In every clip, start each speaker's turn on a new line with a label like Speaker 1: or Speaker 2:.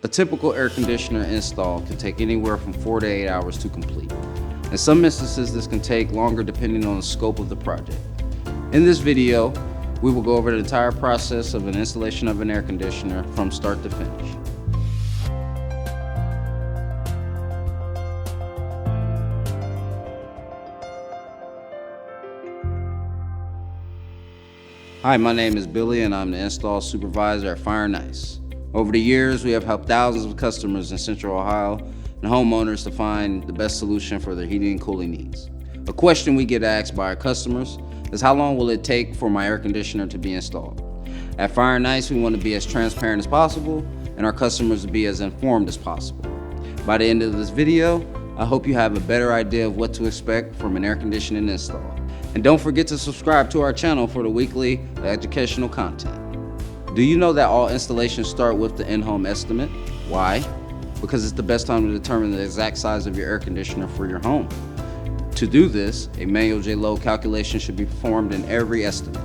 Speaker 1: A typical air conditioner install can take anywhere from 4 to 8 hours to complete. In some instances, this can take longer depending on the scope of the project. In this video, we will go over the entire process of an installation of an air conditioner from start to finish. Hi, my name is Billy and I'm the install supervisor at Fire and Ice. Over the years, we have helped thousands of customers in Central Ohio and homeowners to find the best solution for their heating and cooling needs. A question we get asked by our customers is, how long will it take for my air conditioner to be installed? At Fire and Ice, we want to be as transparent as possible and our customers to be as informed as possible. By the end of this video, I hope you have a better idea of what to expect from an air conditioning install. And don't forget to subscribe to our channel for the weekly educational content. Do you know that all installations start with the in-home estimate? Why? Because it's the best time to determine the exact size of your air conditioner for your home. To do this, a manual J-load calculation should be performed in every estimate.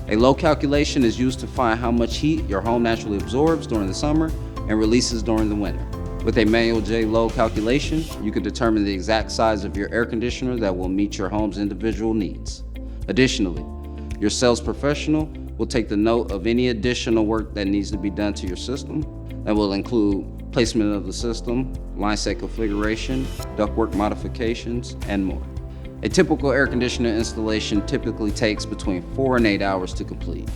Speaker 1: A load calculation is used to find how much heat your home naturally absorbs during the summer and releases during the winter. With a manual J-load calculation, you can determine the exact size of your air conditioner that will meet your home's individual needs. Additionally, your sales professional will take the note of any additional work that needs to be done to your system. That will include placement of the system, line set configuration, ductwork modifications, and more. A typical air conditioner installation typically takes between 4 and 8 hours to complete.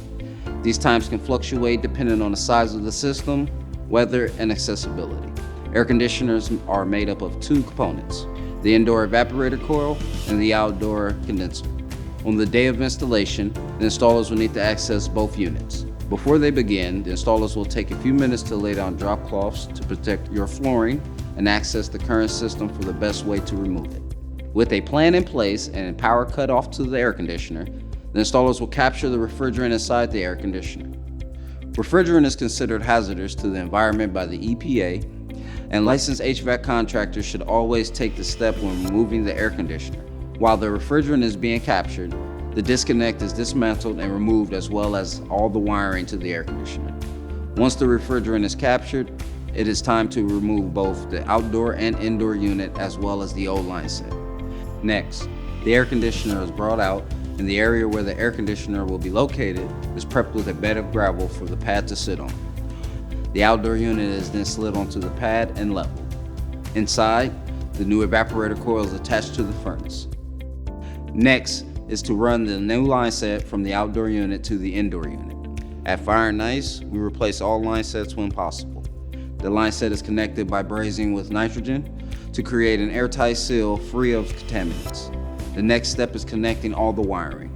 Speaker 1: These times can fluctuate depending on the size of the system, weather, and accessibility. Air conditioners are made up of two components, the indoor evaporator coil and the outdoor condenser. On the day of installation, the installers will need to access both units. Before they begin, the installers will take a few minutes to lay down drop cloths to protect your flooring and access the current system for the best way to remove it. With a plan in place and power cut off to the air conditioner, the installers will capture the refrigerant inside the air conditioner. Refrigerant is considered hazardous to the environment by the EPA, and licensed HVAC contractors should always take the step when removing the air conditioner. While the refrigerant is being captured, the disconnect is dismantled and removed, as well as all the wiring to the air conditioner. Once the refrigerant is captured, it is time to remove both the outdoor and indoor unit as well as the old line set. Next, the air conditioner is brought out and the area where the air conditioner will be located is prepped with a bed of gravel for the pad to sit on. The outdoor unit is then slid onto the pad and leveled. Inside, the new evaporator coil is attached to the furnace. Next is to run the new line set from the outdoor unit to the indoor unit. At Fire and Ice, we replace all line sets when possible. The line set is connected by brazing with nitrogen to create an airtight seal free of contaminants. The next step is connecting all the wiring.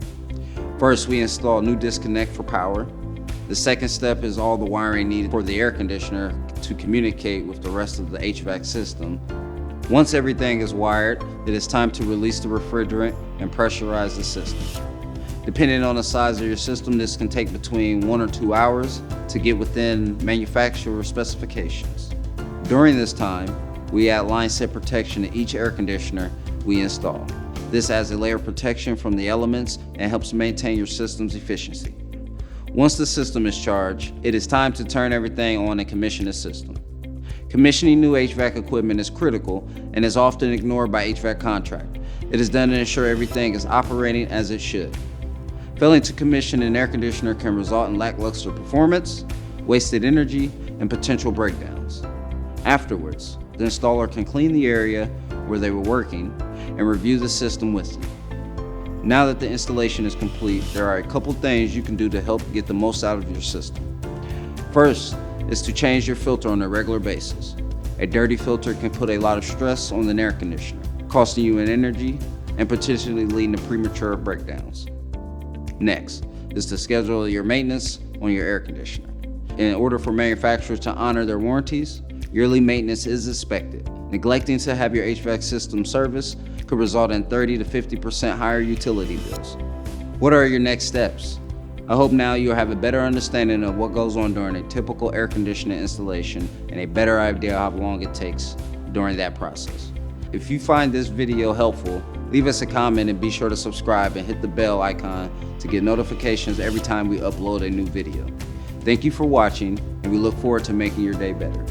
Speaker 1: First, we install new disconnect for power. The second step is all the wiring needed for the air conditioner to communicate with the rest of the HVAC system. Once everything is wired, it is time to release the refrigerant and pressurize the system. Depending on the size of your system, this can take between 1 or 2 hours to get within manufacturer specifications. During this time, we add line set protection to each air conditioner we install. This adds a layer of protection from the elements and helps maintain your system's efficiency. Once the system is charged, it is time to turn everything on and commission the system. Commissioning new HVAC equipment is critical and is often ignored by HVAC contractors. It is done to ensure everything is operating as it should. Failing to commission an air conditioner can result in lackluster performance, wasted energy, and potential breakdowns. Afterwards, the installer can clean the area where they were working and review the system with you. Now that the installation is complete, there are a couple things you can do to help get the most out of your system. First is to change your filter on a regular basis. A dirty filter can put a lot of stress on the air conditioner, costing you in energy and potentially leading to premature breakdowns. Next is to schedule your maintenance on your air conditioner. In order for manufacturers to honor their warranties, yearly maintenance is expected. Neglecting to have your HVAC system serviced could result in 30 to 50% higher utility bills. What are your next steps? I hope now you'll have a better understanding of what goes on during a typical air conditioner installation and a better idea of how long it takes during that process. If you find this video helpful, leave us a comment and be sure to subscribe and hit the bell icon to get notifications every time we upload a new video. Thank you for watching, and we look forward to making your day better.